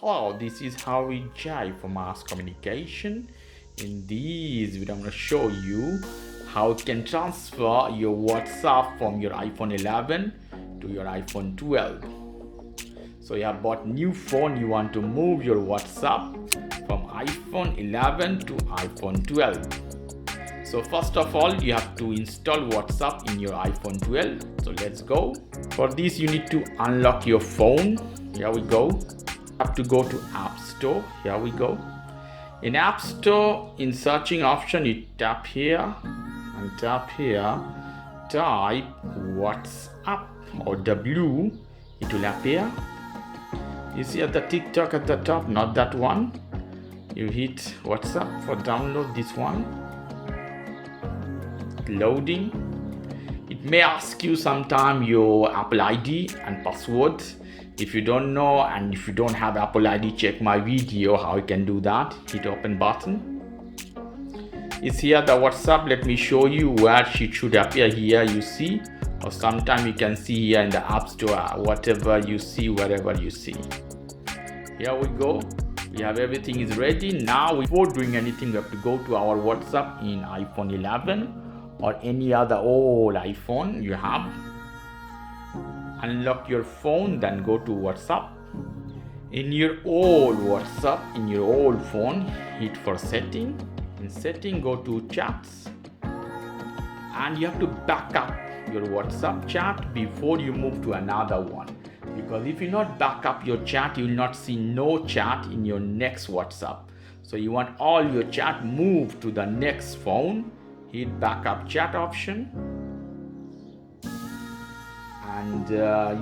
Hello, this is how we jive for mass communication. In this video, I'm going to show you how you can transfer your WhatsApp from your iPhone 11 to your iPhone 12. So you have bought new phone, you want to move your WhatsApp from iPhone 11 to iPhone 12. So first of all, you have to install WhatsApp in your iPhone 12. So let's go. For this, you need to unlock your phone. Here we go. You have to go to App Store. Here we go. In App Store, in searching option, you tap here and tap here. Type WhatsApp or W. It will appear. You see at the TikTok at the top, not that one. You hit WhatsApp for download this one. Loading. It may ask you sometime your Apple ID and password. If you don't know and if you don't have Apple ID, check my video how you can do that. Hit open button. It's here the WhatsApp. Let me show you where it should appear here. You see, or sometime you can see here in the App Store, whatever you see, wherever you see. Here we go. We have everything is ready. Now before doing anything, we have to go to our WhatsApp in iPhone 11 or any other old iPhone you have. Unlock your phone, then go to WhatsApp. In your old WhatsApp, in your old phone, hit for setting. In setting, go to chats. And you have to back up your WhatsApp chat before you move to another one. Because if you not back up your chat, you will not see no chat in your next WhatsApp. So you want all your chat move to the next phone. Hit backup chat option. And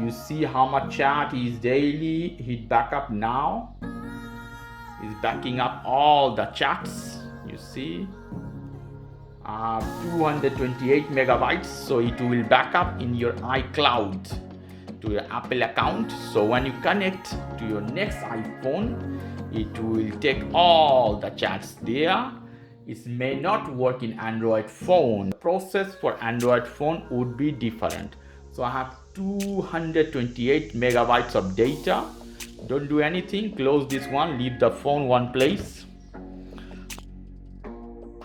you see how much chat is daily. Hit backup now. It's backing up all the chats. You see 228 megabytes. So it will back up in your iCloud to your Apple account. So when you connect to your next iPhone, it will take all the chats there. It may not work in Android phone. The process for Android phone would be different. So I have 228 megabytes of data. Don't do anything. Close this one. Leave the phone one place.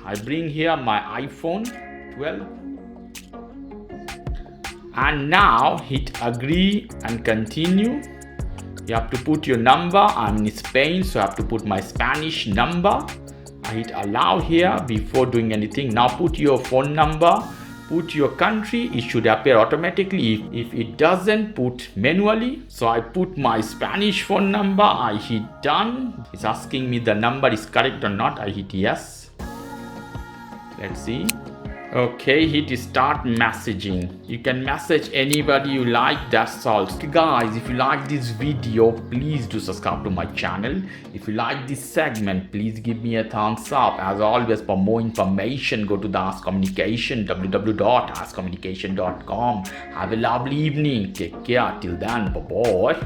I bring here my iPhone 12. And now hit agree and continue. You have to put your number. I'm in Spain, so I have to put my Spanish number. I hit allow here before doing anything. Now put your phone number, put your country. It should appear automatically. If it doesn't, put manually. So I put my Spanish phone number. I hit done. It's asking me the number is correct or not. I hit yes. Let's see. Okay, hit start messaging. You can message anybody you like, that's all. Okay guys, if you like this video, please do subscribe to my channel. If you like this segment, please give me a thumbs up. As always, for more information, go to the Ask Communication, www.askcommunication.com. Have a lovely evening. Take care. Till then, bye-bye.